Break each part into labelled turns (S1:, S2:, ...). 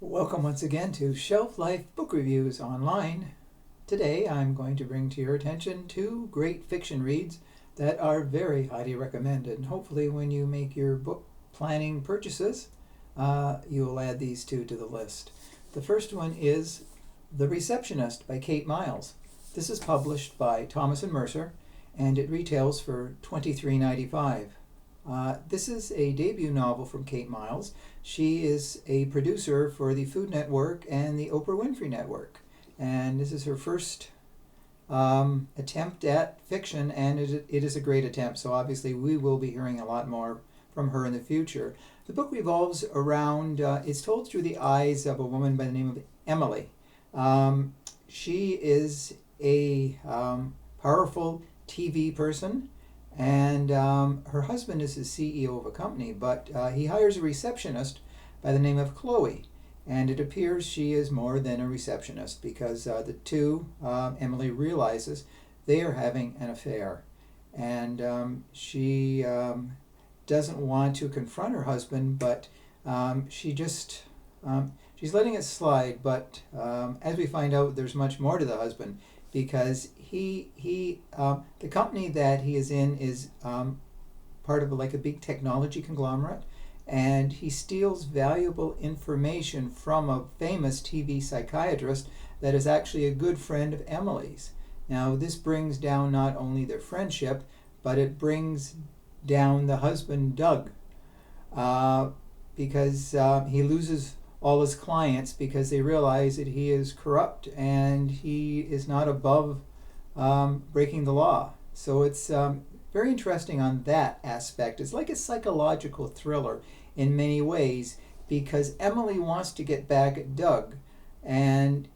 S1: Welcome once again to Shelf Life Book Reviews Online. Today I'm going to bring to your attention two great fiction reads that are very highly recommended. And hopefully when you make your book planning purchases, you will add these two to the list. The first one is The Receptionist by Kate Myles. This is published by Thomas & Mercer and it retails for $23.95. This is a debut novel from Kate Myles. She is a producer for the Food Network and the Oprah Winfrey Network. And this is her first attempt at fiction, and it is a great attempt. So obviously we will be hearing a lot more from her in the future. The book revolves around, it's told through the eyes of a woman by the name of Emily. She is a powerful TV person. And her husband is the CEO of a company, but he hires a receptionist by the name of Chloe. And it appears she is more than a receptionist because the two, Emily realizes, they are having an affair. And she doesn't want to confront her husband, but she's letting it slide. But as we find out, there's much more to the husband, because the company that he is in is part of like a big technology conglomerate, and he steals valuable information from a famous TV psychiatrist that is actually a good friend of Emily's. Now this brings down not only their friendship, but it brings down the husband Doug, because he loses all his clients because they realize that he is corrupt and he is not above breaking the law. So it's very interesting on that aspect. It's like a psychological thriller in many ways, because Emily wants to get back at Doug and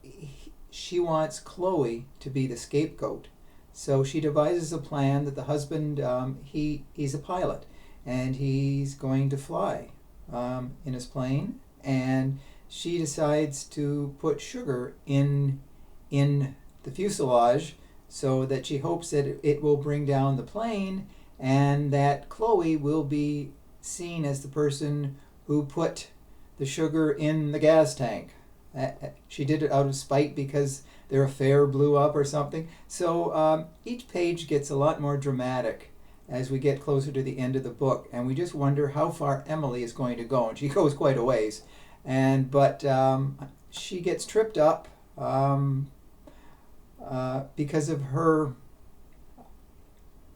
S1: she wants Chloe to be the scapegoat. So she devises a plan that the husband, he's a pilot and he's going to fly in his plane, and she decides to put sugar in the fuselage so that she hopes that it will bring down the plane, and that Chloe will be seen as the person who put the sugar in the gas tank. She did it out of spite because their affair blew up or something. So each page gets a lot more dramatic as we get closer to the end of the book, and we just wonder how far Emily is going to go, and she goes quite a ways. But she gets tripped up because of her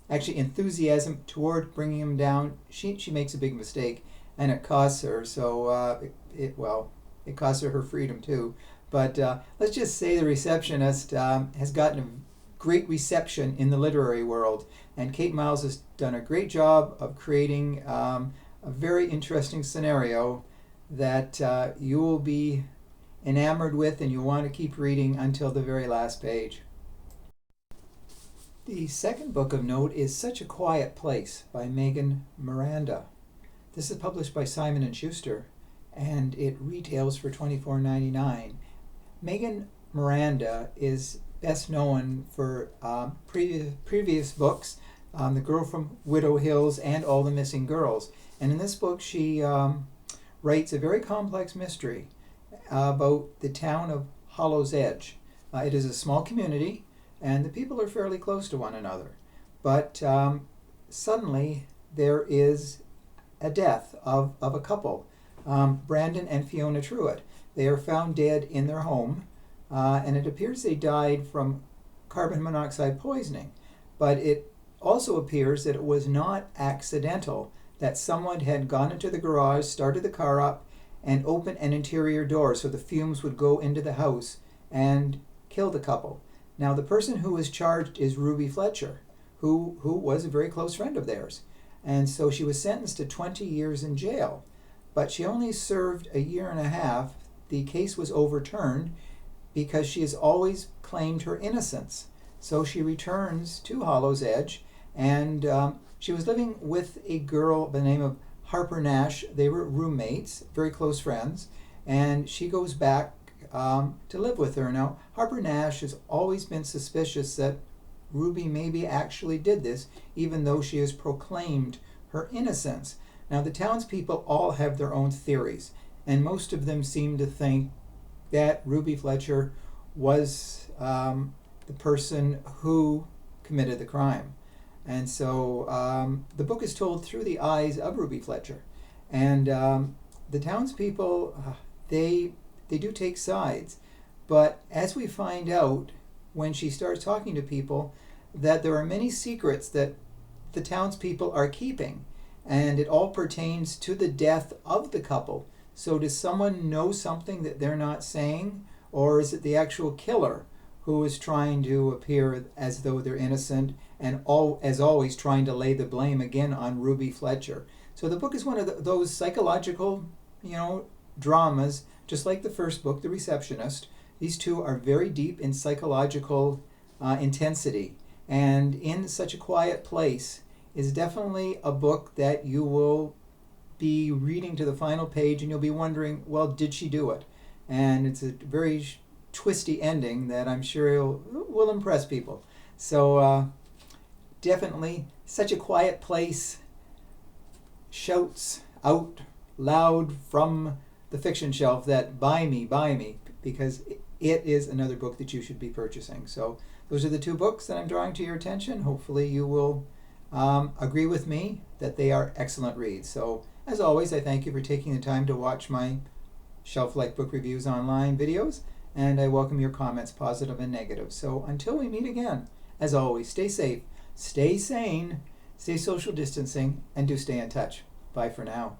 S1: actually enthusiasm toward bringing him down. She makes a big mistake, and it costs her. So it costs her freedom too. But let's just say The Receptionist has gotten a great reception in the literary world, and Kate Myles has done a great job of creating a very interesting scenario that you will be enamored with, and you'll want to keep reading until the very last page. The second book of note is Such a Quiet Place by Miranda. This is published by Simon & Schuster, and it retails for $24.99. Miranda is best known for previous books, The Girl from Widow Hills and All the Missing Girls. And in this book she writes a very complex mystery about the town of Hollow's Edge. It is a small community, and the people are fairly close to one another. But suddenly there is a death of a couple, Brandon and Fiona Truitt. They are found dead in their home, and it appears they died from carbon monoxide poisoning. But it also appears that it was not accidental, that someone had gone into the garage, started the car up, and opened an interior door so the fumes would go into the house and kill the couple. Now the person who was charged is Ruby Fletcher, who was a very close friend of theirs. And so she was sentenced to 20 years in jail, but she only served a year and a half. The case was overturned because she has always claimed her innocence. So she returns to Hollow's Edge, and she was living with a girl by the name of Harper Nash. They were roommates, very close friends, and she goes back to live with her. Now, Harper Nash has always been suspicious that Ruby maybe actually did this, even though she has proclaimed her innocence. Now, the townspeople all have their own theories, and most of them seem to think that Ruby Fletcher was the person who committed the crime. And so the book is told through the eyes of Ruby Fletcher. And the townspeople, they do take sides. But as we find out when she starts talking to people, that there are many secrets that the townspeople are keeping. And it all pertains to the death of the couple. So does someone know something that they're not saying? Or is it the actual killer who is trying to appear as though they're innocent and as always trying to lay the blame again on Ruby Fletcher? So the book is one of those psychological, dramas, just like the first book, The Receptionist. These two are very deep in psychological intensity. And In Such a Quiet Place is definitely a book that you will be reading to the final page and you'll be wondering, well, did she do it? And it's a very twisty ending that I'm sure will impress people. So definitely Such a Quiet Place shouts out loud from the fiction shelf that buy me, because it is another book that you should be purchasing. So those are the two books that I'm drawing to your attention. Hopefully you will agree with me that they are excellent reads. So as always, I thank you for taking the time to watch my Shelf-Like Book Reviews online videos, and I welcome your comments, positive and negative. So until we meet again, as always, stay safe, stay sane, stay social distancing, and do stay in touch. Bye for now.